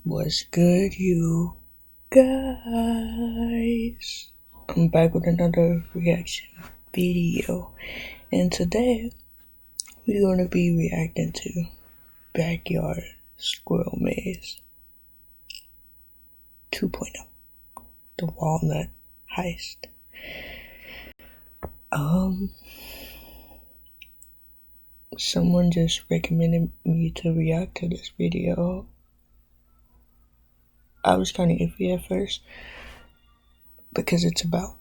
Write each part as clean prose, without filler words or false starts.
What's good, you guys? I'm back with another reaction video, and today we're going to be reacting to Backyard Squirrel Maze 2.0, the Walnut Heist. Someone just recommended me to react to this video. I was kind of iffy at first because it's about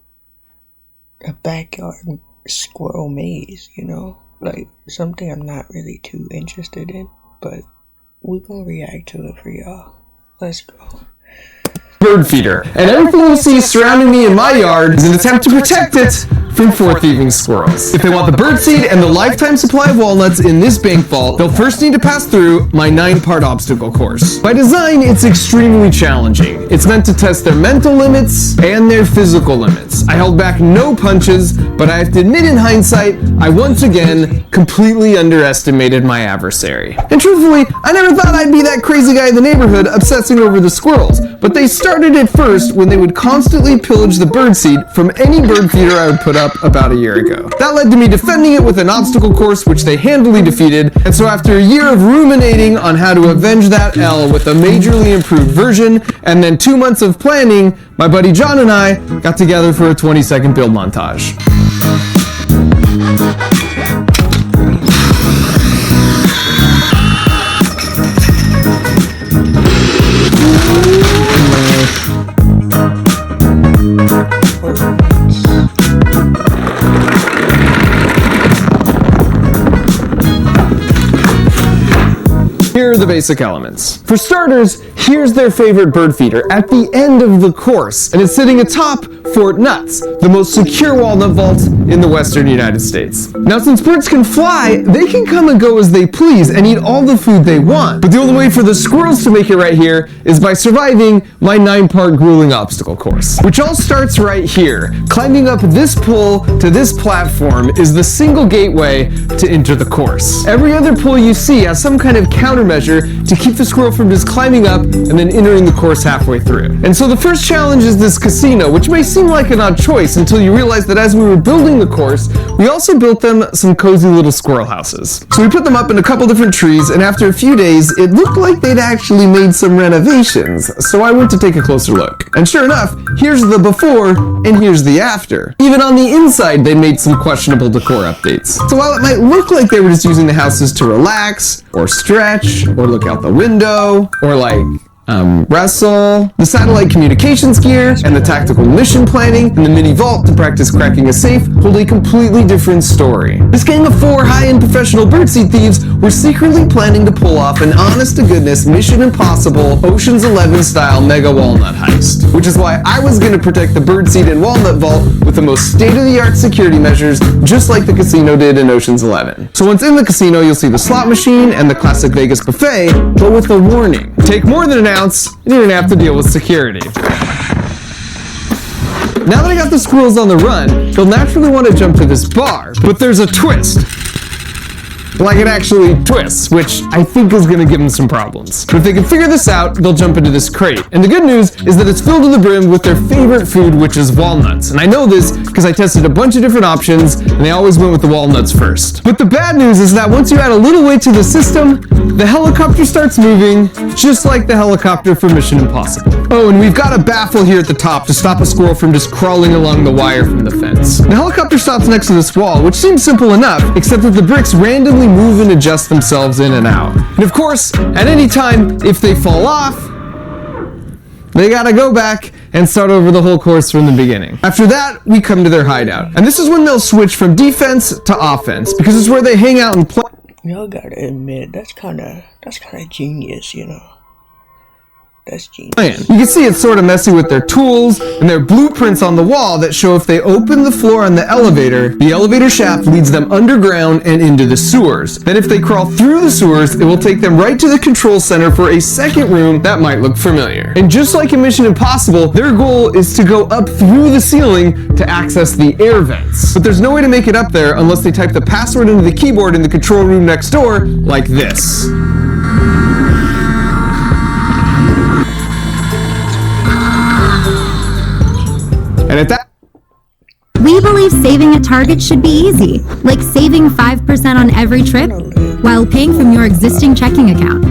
a backyard squirrel maze, like something I'm not really too interested in, but we're gonna react to it for y'all. Let's go. Bird feeder, and everything you see surrounding me in my yard is an attempt to protect it from thieving squirrels. If they want the birdseed and the lifetime supply of walnuts in this bank vault, they'll first need to pass through my 9-part obstacle course. By design, it's extremely challenging. It's meant to test their mental limits and their physical limits. I held back no punches, but I have to admit in hindsight, I once again completely underestimated my adversary. And truthfully, I never thought I'd be that crazy guy in the neighborhood obsessing over the squirrels, but they started it first when they would constantly pillage the birdseed from any bird feeder I would put up about a year ago. That led to me defending it with an obstacle course which they handily defeated, and so after a year of ruminating on how to avenge that L with a majorly improved version, and then 2 months of planning, my buddy John and I got together for a 20-second build montage. Here are the basic elements. For starters, here's their favorite bird feeder at the end of the course, and it's sitting atop Fort Nuts, the most secure walnut vault in the western United States. Now, since birds can fly, they can come and go as they please and eat all the food they want. But the only way for the squirrels to make it right here is by surviving my 9-part grueling obstacle course, which all starts right here. Climbing up this pole to this platform is the single gateway to enter the course. Every other pole you see has some kind of countermeasure to keep the squirrel from just climbing up and then entering the course halfway through. And so the first challenge is this casino, which may seem like an odd choice until you realize that as we were building the course, we also built them some cozy little squirrel houses. So we put them up in a couple different trees, and after a few days, it looked like they'd actually made some renovations. So I went to take a closer look. And sure enough, here's the before and here's the after. Even on the inside, they made some questionable decor updates. So while it might look like they were just using the houses to relax, or stretch, or look out the window, or wrestle, the satellite communications gear, and the tactical mission planning, and the mini vault to practice cracking a safe hold a completely different story. This gang of 4 high-end professional birdseed thieves were secretly planning to pull off an honest-to-goodness Mission Impossible Ocean's 11 style mega walnut heist, which is why I was going to protect the birdseed and walnut vault with the most state-of-the-art security measures, just like the casino did in Ocean's 11. So once in the casino, you'll see the slot machine and the classic Vegas buffet, but with a warning. Take more than an ounce, and you're gonna have to deal with security. Now that I got the squirrels on the run, they'll naturally want to jump to this bar, but there's a twist. Like it actually twists, which I think is gonna give them some problems. But if they can figure this out, they'll jump into this crate. And the good news is that it's filled to the brim with their favorite food, which is walnuts. And I know this because I tested a bunch of different options, and they always went with the walnuts first. But the bad news is that once you add a little weight to the system, the helicopter starts moving, just like the helicopter from Mission Impossible. Oh, and we've got a baffle here at the top to stop a squirrel from just crawling along the wire from the fence. The helicopter stops next to this wall, which seems simple enough, except that the bricks randomly move and adjust themselves in and out. And of course, at any time, if they fall off, they gotta go back and start over the whole course from the beginning. After that, we come to their hideout. And this is when they'll switch from defense to offense, because it's where they hang out and play. Y'all gotta admit, that's kinda genius, That's genius. You can see it's sort of messy with their tools and their blueprints on the wall that show if they open the floor on the elevator shaft leads them underground and into the sewers. Then if they crawl through the sewers, it will take them right to the control center for a second room that might look familiar. And just like in Mission Impossible, their goal is to go up through the ceiling to access the air vents. But there's no way to make it up there unless they type the password into the keyboard in the control room next door, like this. We believe saving at Target should be easy, like saving 5% on every trip while paying from your existing checking account.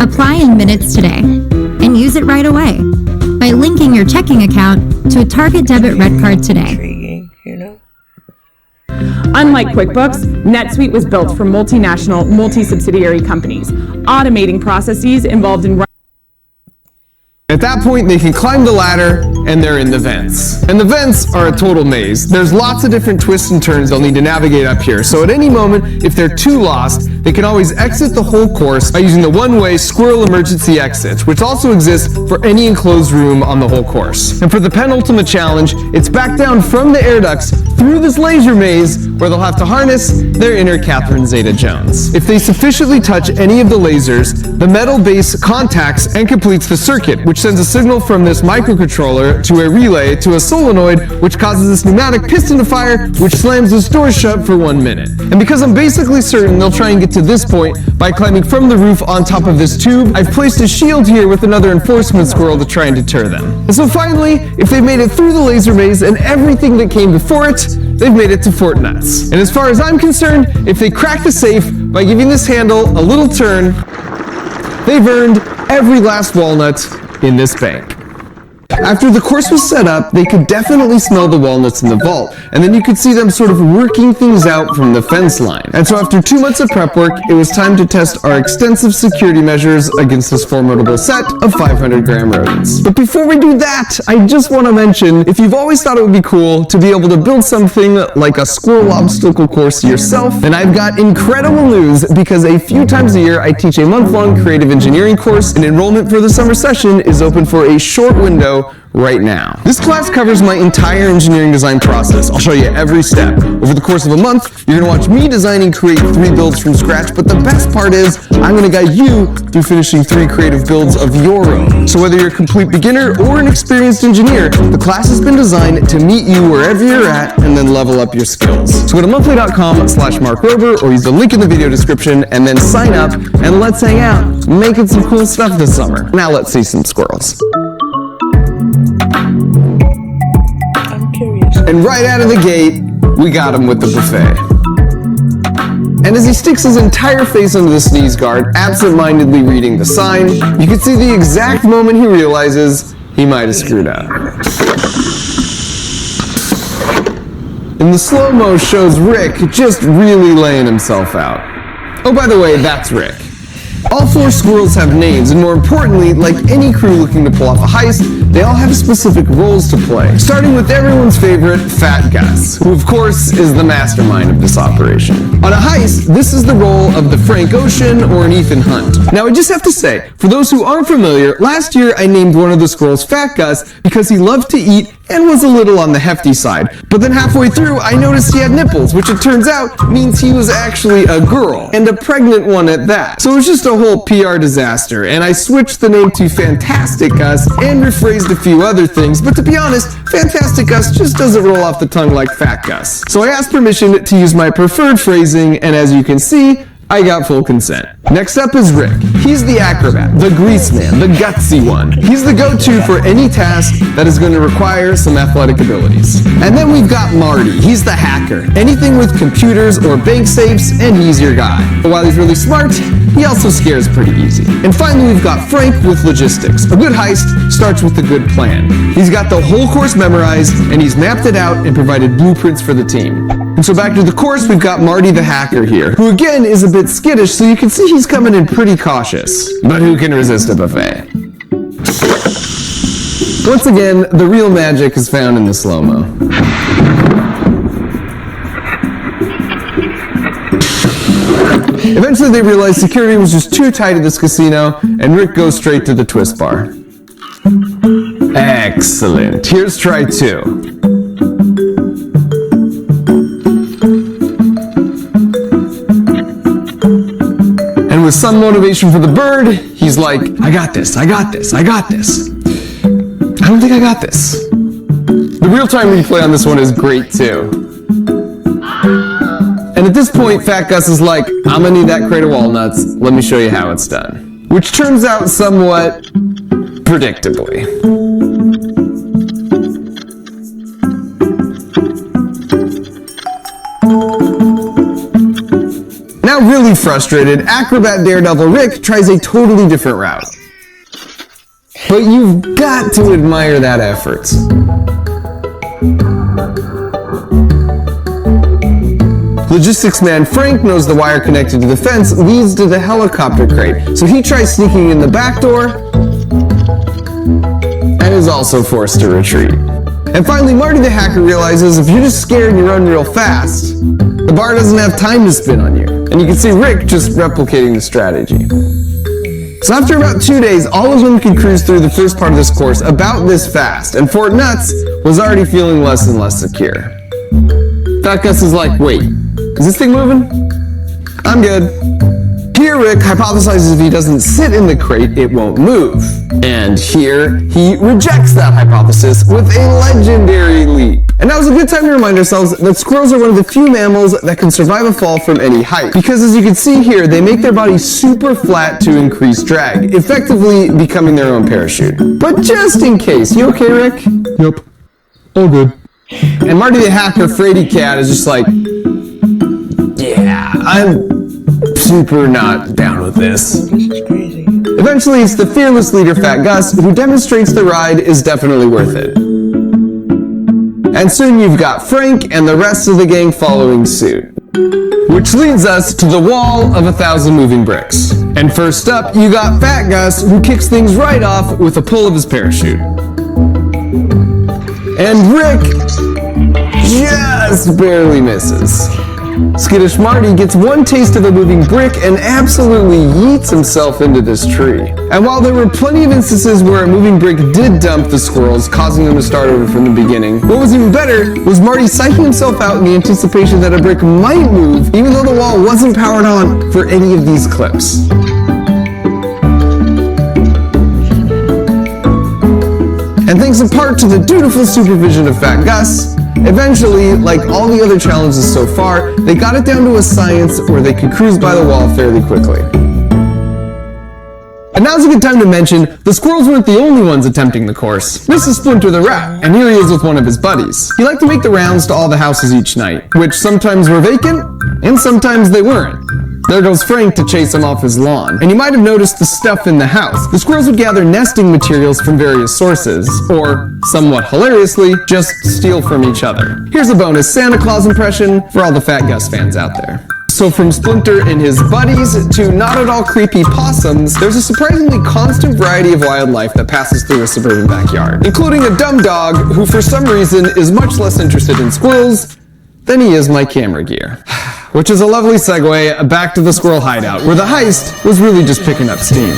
Apply in minutes today and use it right away by linking your checking account to a Target debit red card today. Intriguing, you know? Unlike QuickBooks, NetSuite was built for multinational, multi-subsidiary companies, automating processes involved in. At that point, they can climb the ladder, and they're in the vents. And the vents are a total maze. There's lots of different twists and turns they'll need to navigate up here, so at any moment, if they're too lost, they can always exit the whole course by using the one-way Squirrel emergency exit, which also exists for any enclosed room on the whole course. And for the penultimate challenge, it's back down from the air ducts through this laser maze, where they'll have to harness their inner Catherine Zeta-Jones. If they sufficiently touch any of the lasers, the metal base contacts and completes the circuit, which sends a signal from this microcontroller to a relay to a solenoid, which causes this pneumatic piston to fire, which slams this door shut for 1 minute. And because I'm basically certain they'll try and get to this point by climbing from the roof on top of this tube, I've placed a shield here with another enforcement squirrel to try and deter them. And so finally, if they've made it through the laser maze and everything that came before it, they've made it to Fort Nuts. And as far as I'm concerned, if they crack the safe by giving this handle a little turn, they've earned every last walnut in this bank. After the course was set up, they could definitely smell the walnuts in the vault, and then you could see them sort of working things out from the fence line. And so after 2 months of prep work, it was time to test our extensive security measures against this formidable set of 500-gram rodents. But before we do that, I just want to mention, if you've always thought it would be cool to be able to build something like a squirrel obstacle course yourself, then I've got incredible news, because a few times a year I teach a month-long creative engineering course, and enrollment for the summer session is open for a short window right now. This class covers my entire engineering design process. I'll show you every step. Over the course of a month, you're going to watch me design and create 3 builds from scratch, but the best part is I'm going to guide you through finishing 3 creative builds of your own. So whether you're a complete beginner or an experienced engineer, the class has been designed to meet you wherever you're at and then level up your skills. So go to monthly.com/MarkRober or use the link in the video description and then sign up, and let's hang out, making some cool stuff this summer. Now let's see some squirrels. I'm curious. And right out of the gate, we got him with the buffet. And as he sticks his entire face under the sneeze guard, absent-mindedly reading the sign, you can see the exact moment he realizes he might have screwed up. And the slow-mo shows Rick just really laying himself out. Oh, by the way, that's Rick. All 4 squirrels have names, and more importantly, like any crew looking to pull off a heist, they all have specific roles to play. Starting with everyone's favorite, Fat Gus, who of course is the mastermind of this operation. On a heist, this is the role of the Frank Ocean or an Ethan Hunt. Now I just have to say, for those who aren't familiar, last year I named one of the squirrels Fat Gus because he loved to eat and was a little on the hefty side. But then halfway through, I noticed he had nipples, which it turns out means he was actually a girl, and a pregnant one at that. So it was just a whole PR disaster, and I switched the name to Fantastic Gus and rephrased a few other things, but to be honest, Fantastic Gus just doesn't roll off the tongue like Fat Gus. So I asked permission to use my preferred phrasing, and as you can see, I got full consent. Next up is Rick. He's the acrobat, the grease man, the gutsy one. He's the go-to for any task that is going to require some athletic abilities. And then we've got Marty. He's the hacker. Anything with computers or bank safes, and he's your guy. But while he's really smart, he also scares pretty easy. And finally, we've got Frank with logistics. A good heist starts with a good plan. He's got the whole course memorized, and he's mapped it out and provided blueprints for the team. And so back to the course, we've got Marty the hacker here, who again is a bit skittish, so you can see he's coming in pretty cautious. But who can resist a buffet? Once again, the real magic is found in the slow-mo. Eventually they realize security was just too tight at this casino, and Rick goes straight to the twist bar. Excellent. Here's try 2. With some motivation for the bird, he's like, I got this, I got this, I got this. I don't think I got this. The real-time replay on this one is great too. And at this point, Fat Gus is like, I'm gonna need that crate of walnuts, let me show you how it's done. Which turns out somewhat predictably. Really frustrated, acrobat daredevil Rick tries a totally different route. But you've got to admire that effort. Logistics man Frank knows the wire connected to the fence leads to the helicopter crate, so he tries sneaking in the back door and is also forced to retreat. And finally, Marty the hacker realizes if you're just scared and you run real fast, the bar doesn't have time to spin on you. And you can see Rick just replicating the strategy. So after about 2 days, all of them could cruise through the first part of this course about this fast, and Fort Nuts was already feeling less and less secure. Fat Gus is like, wait, is this thing moving? I'm good. Here, Rick hypothesizes if he doesn't sit in the crate, it won't move. And here, he rejects that hypothesis with a legendary leap. And now's a good time to remind ourselves that squirrels are one of the few mammals that can survive a fall from any height. Because as you can see here, they make their bodies super flat to increase drag, effectively becoming their own parachute. But just in case, you okay, Rick? Yep. All good. And Marty the hacker, Frady Cat, is just like, yeah, I'm super not down with this. This is crazy. Eventually, it's the fearless leader Fat Gus who demonstrates the ride is definitely worth it. And soon you've got Frank and the rest of the gang following suit. Which leads us to the wall of 1,000 moving bricks. And first up, you got Fat Gus who kicks things right off with a pull of his parachute. And Rick just barely misses. Skittish Marty gets one taste of a moving brick and absolutely yeets himself into this tree. And while there were plenty of instances where a moving brick did dump the squirrels, causing them to start over from the beginning, what was even better was Marty psyching himself out in the anticipation that a brick might move, even though the wall wasn't powered on for any of these clips. And thanks in part to the dutiful supervision of Fat Gus, eventually, like all the other challenges so far, they got it down to a science where they could cruise by the wall fairly quickly. And now's a good time to mention, the squirrels weren't the only ones attempting the course. This is Splinter the rat, and here he is with one of his buddies. He liked to make the rounds to all the houses each night, which sometimes were vacant, and sometimes they weren't. There goes Frank to chase him off his lawn. And you might have noticed the stuff in the house. The squirrels would gather nesting materials from various sources, or, somewhat hilariously, just steal from each other. Here's a bonus Santa Claus impression for all the Fat Gus fans out there. So from Splinter and his buddies to not at all creepy possums, there's a surprisingly constant variety of wildlife that passes through a suburban backyard, including a dumb dog who for some reason is much less interested in squirrels than he is my camera gear. Which is a lovely segue back to the squirrel hideout, where the heist was really just picking up steam.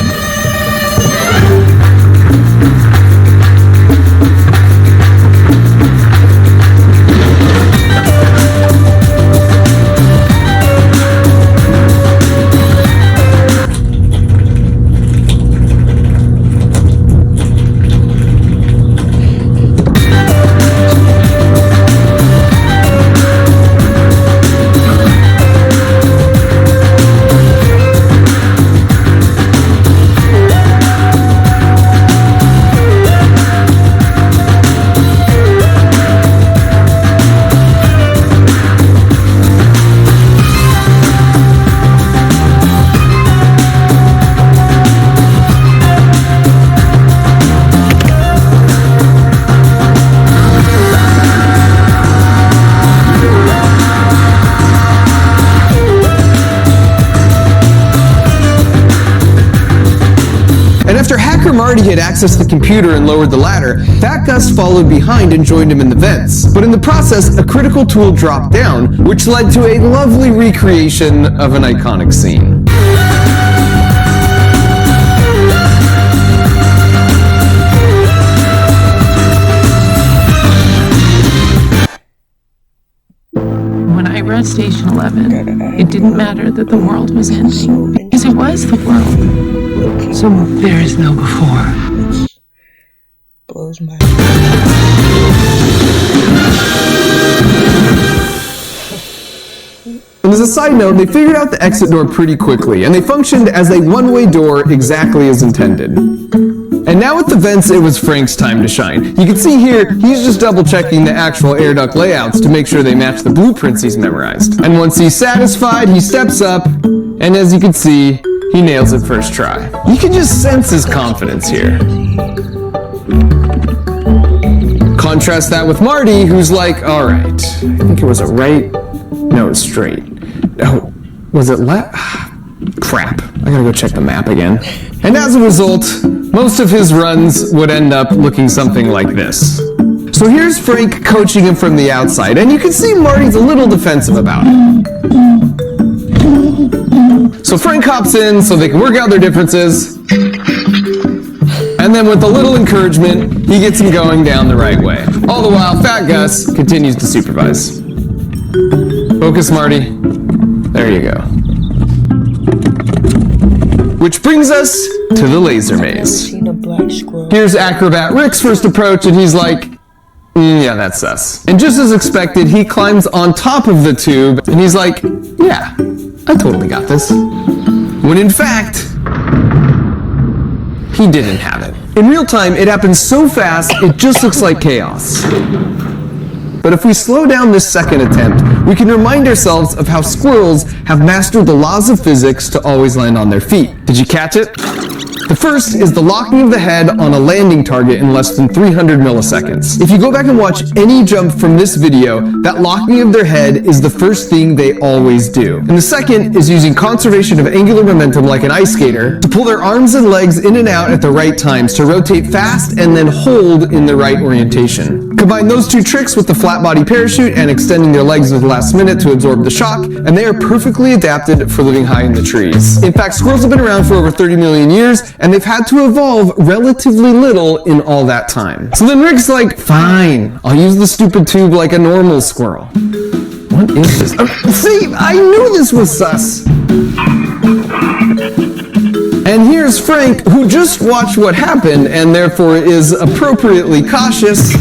Marty had accessed the computer and lowered the ladder, Fat Gus followed behind and joined him in the vents. But in the process, a critical tool dropped down, which led to a lovely recreation of an iconic scene. When I read Station 11, it didn't matter that the world was ending, because it was the world. So there is no before. Blows my And as a side note, they figured out the exit door pretty quickly, and they functioned as a one-way door exactly as intended. And now with the vents, it was Frank's time to shine. You can see here, he's just double-checking the actual air duct layouts to make sure they match the blueprints he's memorized. And once he's satisfied, he steps up And as you can see, he nails it first try. You can just sense his confidence here. Contrast that with Marty, who's like, all right, I think it was a right, no, it's straight. Oh, was it left? Crap, I gotta go check the map again. And as a result, most of his runs would end up looking something like this. So here's Frank coaching him from the outside, and you can see Marty's a little defensive about it. So Frank hops in so they can work out their differences. And then with a little encouragement, he gets him going down the right way. All the while, Fat Gus continues to supervise. Focus, Marty. There you go. Which brings us to the laser maze. Here's Acrobat Rick's first approach, and he's like, yeah, that's sus. And just as expected, he climbs on top of the tube, and he's like, yeah, I totally got this. When in fact, he didn't have it. In real time, it happens so fast, it just looks like chaos. But if we slow down this second attempt, we can remind ourselves of how squirrels have mastered the laws of physics to always land on their feet. Did you catch it? The first is the locking of the head on a landing target in less than 300 milliseconds. If you go back and watch any jump from this video, that locking of their head is the first thing they always do. And the second is using conservation of angular momentum like an ice skater to pull their arms and legs in and out at the right times to rotate fast and then hold in the right orientation. Combine those two tricks with the flat body parachute and extending their legs at the last minute to absorb the shock, and they are perfectly adapted for living high in the trees. In fact, squirrels have been around for over 30 million years, and they've had to evolve relatively little in all that time. So then Rick's like, fine, I'll use the stupid tube like a normal squirrel. What is this? See, I knew this was sus. And here's Frank, who just watched what happened and therefore is appropriately cautious.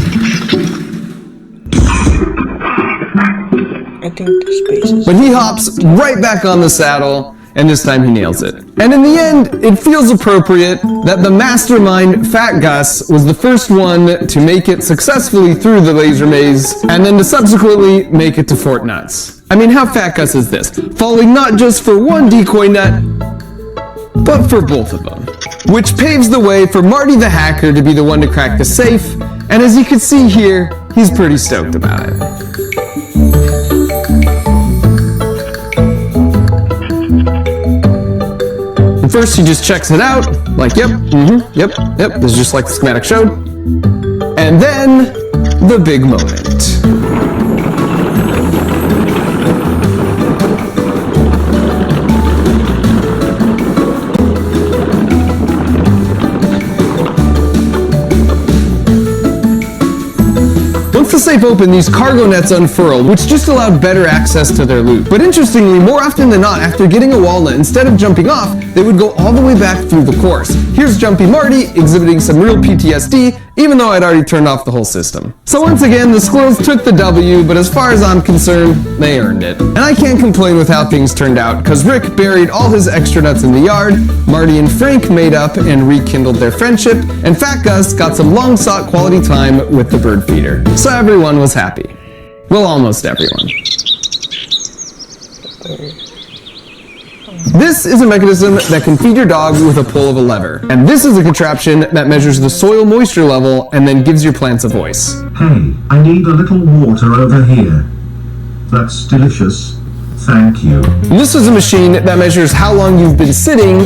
I think the spaces. But he hops right back on the saddle, and this time he nails it. And in the end, it feels appropriate that the mastermind, Fat Gus, was the first one to make it successfully through the laser maze, and then to subsequently make it to Fort Nuts. I mean, how Fat Gus is this? Falling not just for one decoy nut, but for both of them. Which paves the way for Marty the hacker to be the one to crack the safe, and as you can see here, he's pretty stoked about it. First, he just checks it out, like, yep, yep, this is just like the schematic showed. And then, the big moment. Once the safe opened, these cargo nets unfurled, which just allowed better access to their loot. But interestingly, more often than not, after getting a walnut, instead of jumping off, they would go all the way back through the course. Here's Jumpy Marty exhibiting some real PTSD, even though I'd already turned off the whole system. So once again, the squirrels took the W, but as far as I'm concerned, they earned it. And I can't complain with how things turned out, because Rick buried all his extra nuts in the yard, Marty and Frank made up and rekindled their friendship, and Fat Gus got some long-sought quality time with the bird feeder. So everyone was happy. Well, almost everyone. This is a mechanism that can feed your dog with a pull of a lever. And this is a contraption that measures the soil moisture level and then gives your plants a voice. Hey, I need a little water over here. That's delicious. Thank you. And this is a machine that measures how long you've been sitting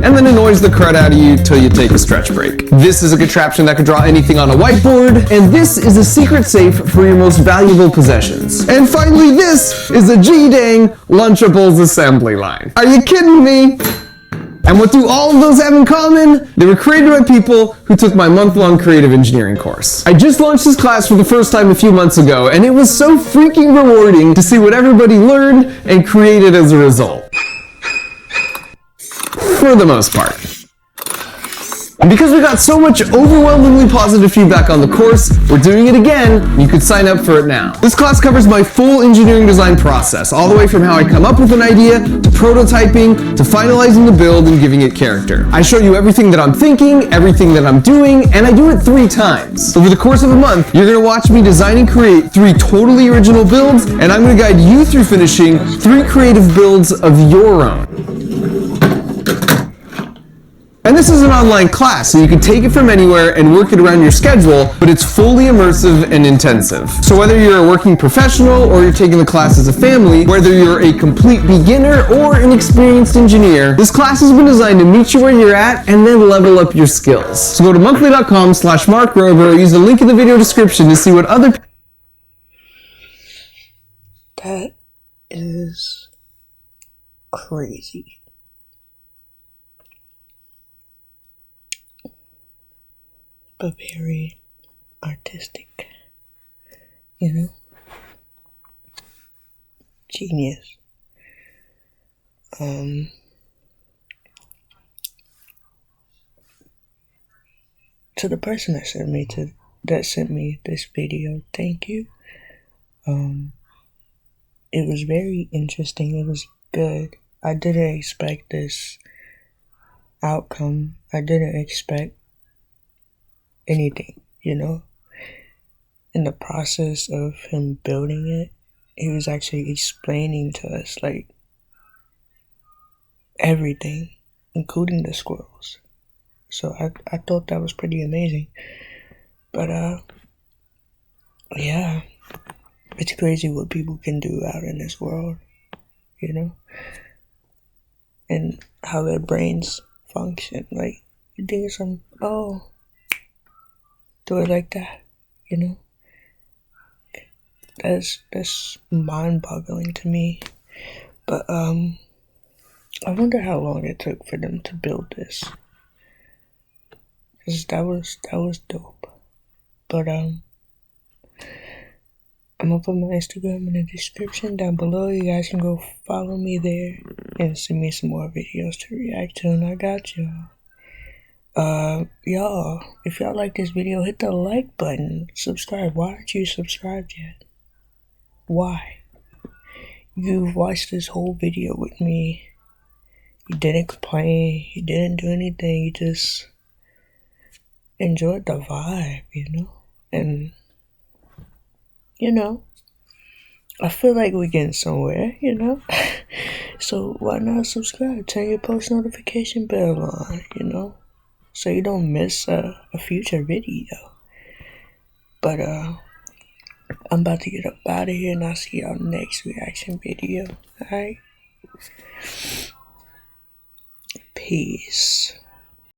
and then annoys the crud out of you till you take a stretch break. This is a contraption that can draw anything on a whiteboard, and this is a secret safe for your most valuable possessions. And finally, this is a G-dang Lunchables assembly line. Are you kidding me? And what do all of those have in common? They were created by people who took my month-long creative engineering course. I just launched this class for the first time a few months ago, and it was so freaking rewarding to see what everybody learned and created as a result. For the most part. And because we got so much overwhelmingly positive feedback on the course, we're doing it again. You could sign up for it now. This class covers my full engineering design process, all the way from how I come up with an idea to prototyping to finalizing the build and giving it character. I show you everything that I'm thinking, everything that I'm doing, and I do it 3 times. Over the course of a month, you're gonna watch me design and create 3 totally original builds, and I'm gonna guide you through finishing 3 creative builds of your own. And this is an online class, so you can take it from anywhere and work it around your schedule, but it's fully immersive and intensive. So whether you're a working professional or you're taking the class as a family, whether you're a complete beginner or an experienced engineer, this class has been designed to meet you where you're at and then level up your skills. So go to monthly.com/markrober or use the link in the video description to see what other... That is crazy. But very artistic, you know? Genius. To the person that sent me this video, thank you. It was very interesting. It was good. I didn't expect this outcome. I didn't expect anything, you know. In the process of him building it, he was actually explaining to us like everything, including the squirrels. So I thought that was pretty amazing. But yeah, it's crazy what people can do out in this world, you know, and how their brains function. Like, you think of some, oh, do it like that, you know? That's mind-boggling to me. But I wonder how long it took for them to build this, cause that was dope. But I'm gonna put my Instagram in the description down below. You guys can go follow me there and send me some more videos to react to, and I got y'all. Y'all, if y'all like this video, hit the like button, subscribe. Why aren't you subscribed yet? Why? You've watched this whole video with me. You didn't complain, you didn't do anything, you just enjoyed the vibe, you know? And, you know, I feel like we're getting somewhere, you know? So why not subscribe? Turn your post notification bell on, you know? So you don't miss a future video. But I'm about to get up out of here, and I'll see y'all next reaction video. Alright? Peace.